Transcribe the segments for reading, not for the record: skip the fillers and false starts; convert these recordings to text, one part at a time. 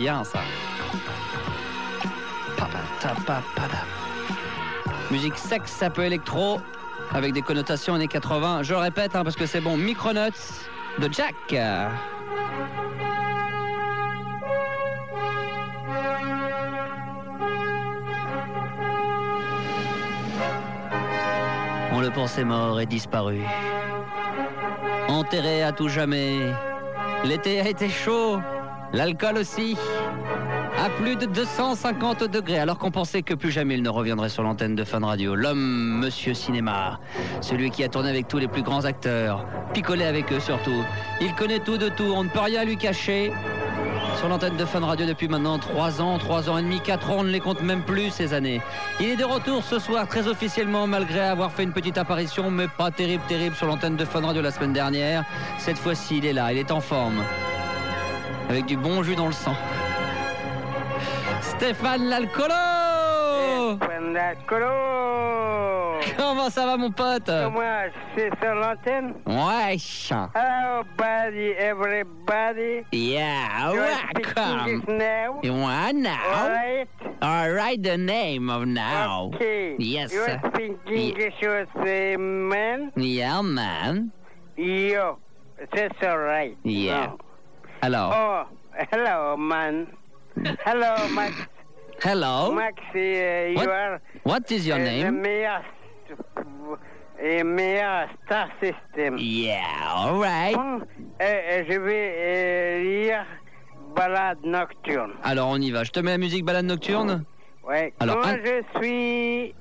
Bien ça. Musique sexe, un peu électro, avec des connotations années 80. Je le répète parce que c'est bon. Micronuts de Jack. On le pensait mort et disparu. Enterré à tout jamais. L'été a été chaud, l'alcool aussi. À plus de 250 degrés, alors qu'on pensait que plus jamais il ne reviendrait sur l'antenne de Fun Radio. L'homme, Monsieur Cinéma, celui qui a tourné avec tous les plus grands acteurs, picolé avec eux surtout. Il connaît tout de tout, on ne peut rien lui cacher. Sur l'antenne de Fun Radio depuis maintenant 3 ans et demi, 4 ans, on ne les compte même plus ces années. Il est de retour ce soir très officiellement, malgré avoir fait une petite apparition, mais pas terrible sur l'antenne de Fun Radio la semaine dernière. Cette fois-ci, il est là, il est en forme, avec du bon jus dans le sang. Stéphane l'alcoolo. Stéphane l'alcoolo. Comment ça va mon pote? Moi, c'est sur l'antenne. Ouais. Hello, buddy, everybody. Yeah, welcome. Now. You want now? Right. All right, the name of now. Okay. Yes. You speak English with man? Yeah, man. Yo, that's all right. Yeah. No. Alors. Oh, hello, man. Hello, Max. Hello. Max, you are What is your the name? meilleur star system. Yeah, all right. Bon, je vais lire Balade nocturne. Alors on y va. Je te mets la musique balade nocturne. Ouais. Alors, Quand je suis.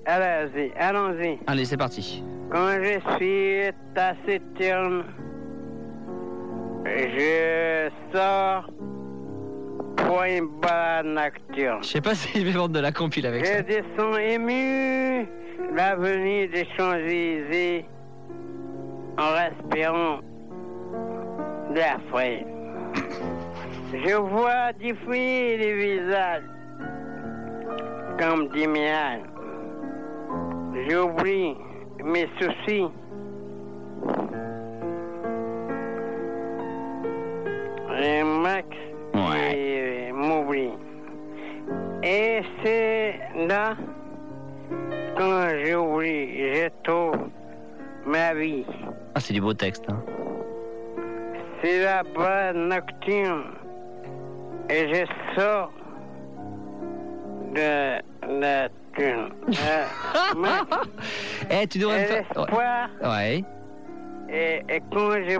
Allons-y. Allez, c'est parti. Quand je suis taciturne, je sors pour une balade nocturne. Je sais pas si je vais vendre de la compile avec ça. Je descends ému l'avenue des Champs-Élysées en respirant l'air frais. Je vois défiler les visages comme des miels. J'oublie mes soucis. Et Max m'oublie. Et c'est là, quand j'oublie, je trouve ma vie. Ah, c'est du beau texte. Hein. C'est la balade nocturne. Et je sors de la thune. Eh, tu devrais me faire... L'espoir. Ouais. Et quand je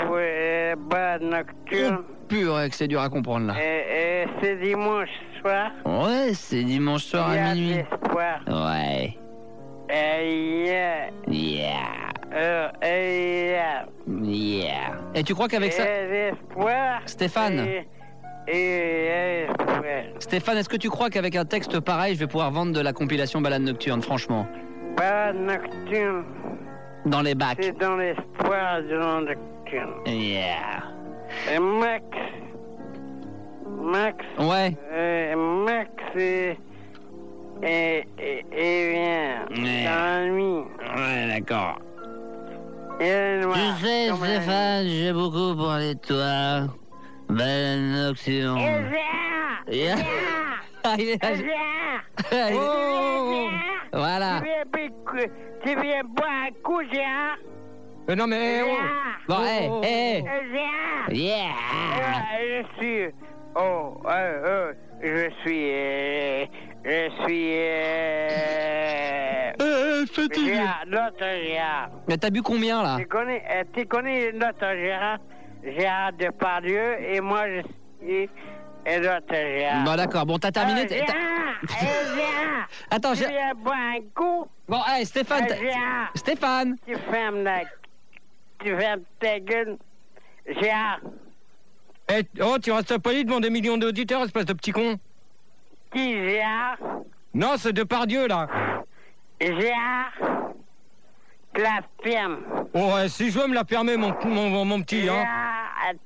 vois la balade nocturne... Purée, que c'est dur à comprendre, là. Et c'est dimanche soir. Ouais, c'est dimanche soir à minuit. Il y a de l'espoir. Ouais. Yeah. Et tu crois qu'avec ça... L'espoir. Stéphane. Stéphane, est-ce que tu crois qu'avec un texte pareil, je vais pouvoir vendre de la compilation balade nocturne, franchement? Balade nocturne. Dans les bacs. C'est dans l'espoir de la nocturne. Yeah. Et Max. Ouais. Max et vient dans la nuit. Ouais, d'accord. Tu sais, Stéphane, j'ai beaucoup parlé de toi. Balade nocturne. Yeah. Il est là. Oh. Voilà. Tu viens boire un coup, Gérard? Non mais... Bon, hé. Yeah. Je suis fatigué. L'autre Gérard. Mais t'as bu combien, là? Tu connais l'autre Gérard? Gérard Depardieu, et moi je suis l'autre Gérard. Bon, d'accord. Bon, t'as terminé... Gérard. Attends, tu viens boire un coup? Bon, Stéphane... Gérard. Stéphane. Tu fermes ta gueule. Gérard. Tu restes poli devant des millions d'auditeurs, espèce de petit con. Qui, Gérard? Non, c'est Depardieu, là. Gérard. La ferme. Oh, ouais, si je veux me la fermer, mon petit, hein.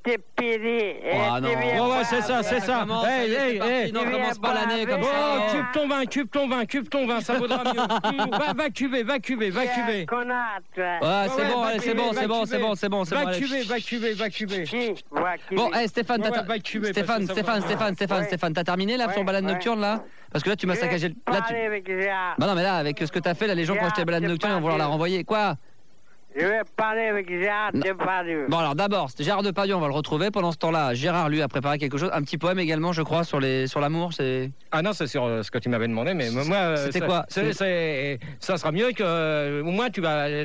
TPD. Oh, non. Ouais, c'est ça, c'est ça. Commence, Hey, allez, hey, c'est hey. parti, non, commence pas l'année comme Oh, ça. cube ton vin, cube ton vin, cube ton vin, ça vaudra mieux. Va cuber, va cuber, va cuber. Connard, toi. Ouais, c'est Ouais, bon, va allez, c'est cuber, bon, va c'est bon, cuber. c'est bon, c'est bon, c'est bon. Va allez. cuber, va cuber, va cuber. Qui va qui Bon, hey, Stéphane, Ouais, va cuber, Stéphane, parce que ça vaudra mieux. Ouais. t'as terminé là Ouais, sur balade ouais. nocturne là? Parce que là, tu m'as saccagé le. Là, tu... parler avec Gérard. Bah non, mais là, avec ce que t'as fait, là, les gens qui ont acheté balade Gérard, nocturne, ils vont c'est vouloir la pas renvoyer. Quoi? Je vais parler avec Gérard Non. Depardieu. Bon, alors d'abord, c'était Gérard Depardieu, on va le retrouver. Pendant ce temps-là, Gérard, lui, a préparé quelque chose. Un petit poème également, je crois, sur l'amour. C'est. Ah non, c'est sur ce que tu m'avais demandé, mais moi... C'était quoi? Ça sera mieux que... Au moins,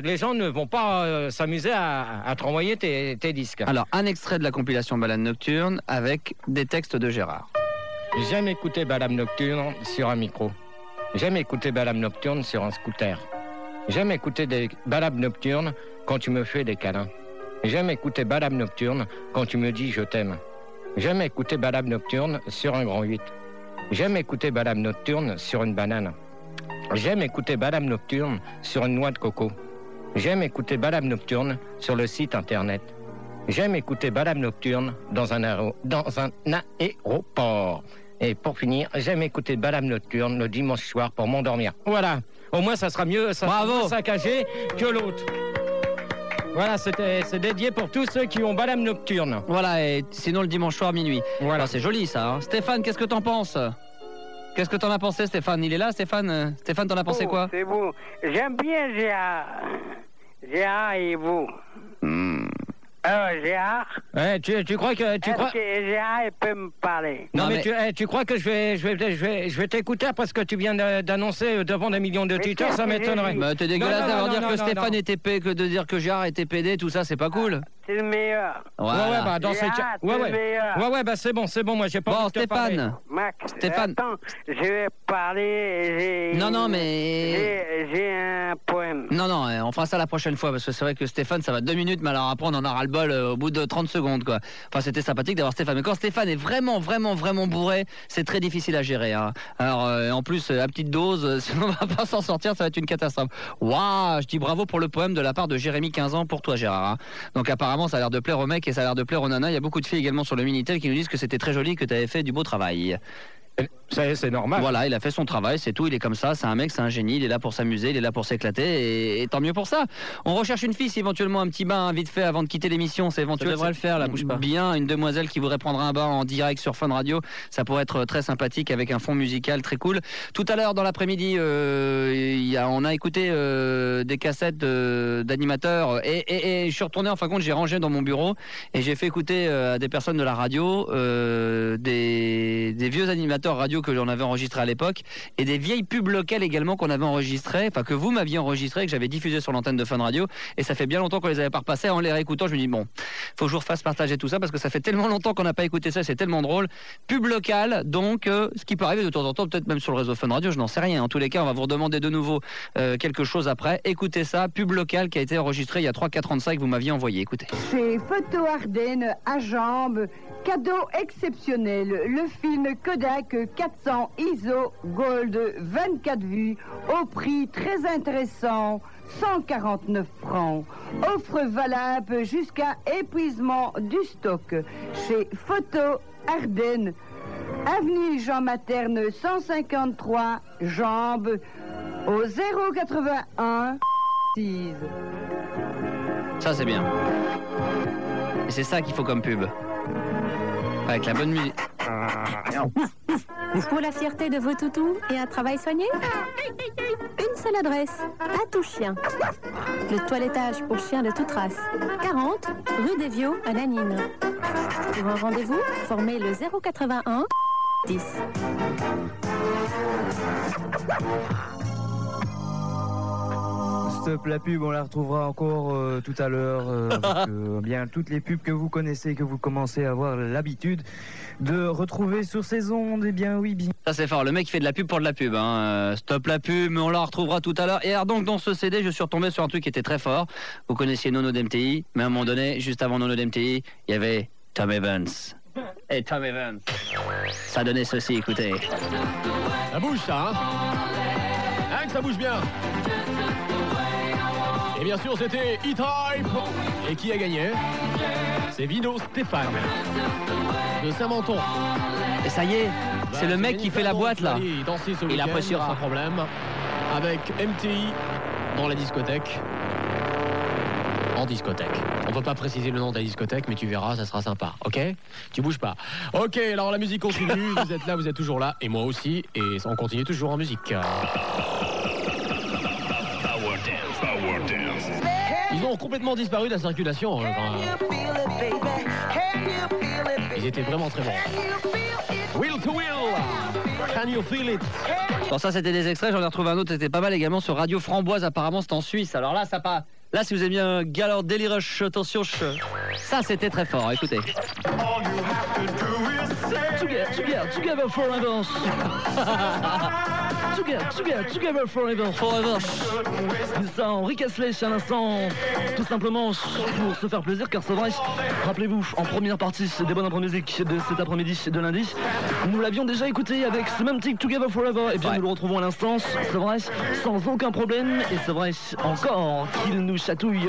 les gens ne vont pas s'amuser à te renvoyer tes disques. Alors, un extrait de la compilation Balade nocturne avec des textes de Gérard. J'aime écouter Balade nocturne sur un micro. J'aime écouter Balade nocturne sur un scooter. J'aime écouter des balades nocturnes quand tu me fais des câlins. J'aime écouter balade nocturne quand tu me dis je t'aime. J'aime écouter balade nocturne sur un grand 8. J'aime écouter balade nocturne sur une banane. J'aime écouter balade nocturne sur une noix de coco. J'aime écouter balade nocturne sur le site internet. J'aime écouter balade nocturne dans un aéroport. Et pour finir, j'aime écouter balade nocturne le dimanche soir pour m'endormir. Voilà. Au moins, ça sera mieux, ça sera moins saccagé que l'autre. Voilà, c'est dédié pour tous ceux qui ont balade nocturne. Voilà, et sinon le dimanche soir minuit. Voilà. Alors, c'est joli ça. Hein. Stéphane, qu'est-ce que t'en penses? Qu'est-ce que t'en as pensé, Stéphane? Il est là, Stéphane? Stéphane, t'en as pensé quoi? C'est beau. J'aime bien Gérard. Gérard et vous. Gérard. Ouais, tu crois que Est-ce que Gérard il peut me parler? Non, Non, mais tu crois que je vais t'écouter parce que tu viens d'annoncer devant des millions de Mais tweeters, qu'est-ce ça que j'ai m'étonnerait. dit? Bah, t'es dégueulasse Non, d'avoir non, dire non, que non, Stéphane non. était P, que de dire que Gérard était PD, tout ça, c'est pas cool. C'est le meilleur. Voilà. Ouais, bah, dans ces cas. Gérard, c'est le meilleur. Ouais, bah, c'est bon, moi, j'ai pas Bon, envie de te parler. Stéphane. Max, Stéphane. attends, je vais parler. Non, mais. J'ai un poème. Non, on fera ça la prochaine fois, parce que c'est vrai que Stéphane, ça va 2 minutes, mais alors après, on en aura le bol au bout de 30 secondes, quoi. Enfin, c'était sympathique d'avoir Stéphane. Mais quand Stéphane est vraiment bourré, c'est très difficile à gérer. Hein. Alors, en plus, à petite dose, si on va pas s'en sortir, ça va être une catastrophe. Waouh, je dis bravo pour le poème de la part de Jérémy, 15 ans, pour toi, Gérard. Hein. Donc, apparemment, ça a l'air de plaire aux mecs et ça a l'air de plaire aux nanas. Il y a beaucoup de filles également sur le Minitel qui nous disent que c'était très joli, que tu avais fait du beau travail. C'est normal. Voilà, il a fait son travail, c'est tout, il est comme ça, c'est un mec, c'est un génie, il est là pour s'amuser, il est là pour s'éclater, et tant mieux pour ça. On recherche une fille, si éventuellement un petit bain vite fait avant de quitter l'émission, c'est éventuel. Ça devrait le faire, là, bouge pas. Bien, une demoiselle qui voudrait prendre un bain en direct sur Fun Radio, ça pourrait être très sympathique avec un fond musical très cool. Tout à l'heure dans l'après-midi, on a écouté des cassettes d'animateurs, et je suis retourné, en fin de compte, j'ai rangé dans mon bureau, et j'ai fait écouter à des personnes de la radio des vieux animateurs radio que j'en avais enregistré à l'époque et des vieilles pubs locales également qu'on avait enregistrées, enfin que vous m'aviez enregistré, que j'avais diffusé sur l'antenne de Fun Radio, et ça fait bien longtemps qu'on les avait pas repassées. En les réécoutant, je me dis bon, faut que je vous refasse partager tout ça parce que ça fait tellement longtemps qu'on n'a pas écouté ça, c'est tellement drôle. Pub locale, donc ce qui peut arriver de temps en temps, peut-être même sur le réseau Fun Radio, je n'en sais rien. En tous les cas, on va vous redemander de nouveau quelque chose après. Écoutez ça, pub locale qui a été enregistrée il y a 3-4 ans de ça et que vous m'aviez envoyé. Écoutez. Chez Photo Ardennes à Jambes, cadeau exceptionnel, le film Kodak 400 ISO Gold 24 vues au prix très intéressant, 149 francs. Offre valable jusqu'à épuisement du stock chez Photo Ardennes, avenue Jean Materne 153 Jambes au 081 6. Ça c'est bien. Et c'est ça qu'il faut comme pub. Avec la bonne musique. Pour la fierté de vos toutous et un travail soigné, une seule adresse, Patou Chien. Le toilettage pour chiens de toute race. 40 rue des Viaux à Nanine. Pour un rendez-vous, formez le 081 10. Stop la pub, on la retrouvera encore tout à l'heure avec bien toutes les pubs que vous connaissez, que vous commencez à avoir l'habitude de retrouver sur ces ondes. Eh bien oui, bien. Ça c'est fort, le mec fait de la pub pour de la pub. Hein. Stop la pub, mais on la retrouvera tout à l'heure. Et alors donc dans ce CD, je suis retombé sur un truc qui était très fort. Vous connaissiez Nono d'MTI, mais à un moment donné, juste avant Nono d'MTI, il y avait Tom Evans. Et Tom Evans, ça donnait ceci, écoutez. Ça bouge ça, hein? Hein, que ça bouge bien. Et bien sûr, c'était E-Type. Et qui a gagné? c'est Vino Stéphane de Saint-Menton. Et ça y est, c'est le mec qui fait la boîte là. Il appréciera sans problème avec MTI dans la discothèque. En discothèque. On peut pas préciser le nom de la discothèque, mais tu verras, ça sera sympa, ok? Tu bouges pas. Ok, alors la musique continue, vous êtes là, vous êtes toujours là, et moi aussi, et on continue toujours en musique. Ils ont complètement disparu de la circulation. Ils étaient vraiment très bons. Will to Will, Can You Feel It? Bon, ça c'était des extraits, j'en ai retrouvé un autre, c'était pas mal également sur Radio Framboise, apparemment c'est en Suisse. Alors là, ça pas. Là, si vous aimez bien Galore Delirush, attention, ça c'était très fort, écoutez. Together forever. Together forever. Forever. Ça, Rick Astley à l'instant, tout simplement pour se faire plaisir, car c'est vrai, rappelez-vous, en première partie des bonnes après-musiques de cet après-midi de lundi, nous l'avions déjà écouté avec ce même titre Together Forever, et bien nous le retrouvons à l'instant, c'est vrai, sans aucun problème, et c'est vrai encore qu'il nous chatouille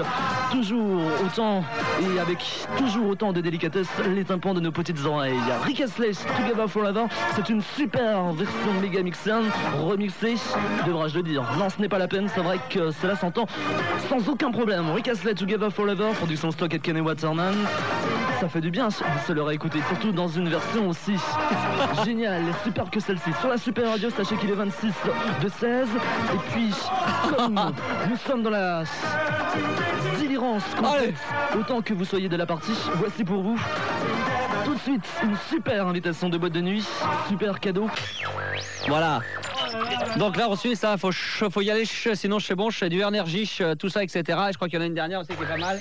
toujours autant, et avec toujours autant de délicatesse, les tympans de nos petites oreilles. Rick Astley, Together Forever, c'est une super version méga mixée, remixée, devrais-je le dire. Non, ce n'est pas la peine, c'est vrai que cela s'entend sans aucun problème. Rick Astley, Together Forever, production stock et Kenny Waterman. Ça fait du bien de se le réécouter, surtout dans une version aussi géniale et superbe que celle-ci. Sur la Super Radio, sachez qu'il est 26 de 16. Et puis, comme nous sommes dans la délirance complète, autant que vous soyez de la partie, voici pour vous tout de suite une super invitation de boîte de nuit, super cadeau. Voilà. Donc là, on suit ça, faut y aller, sinon chez bon, chez du Energy, tout ça, etc. Et je crois qu'il y en a une dernière aussi qui est pas mal.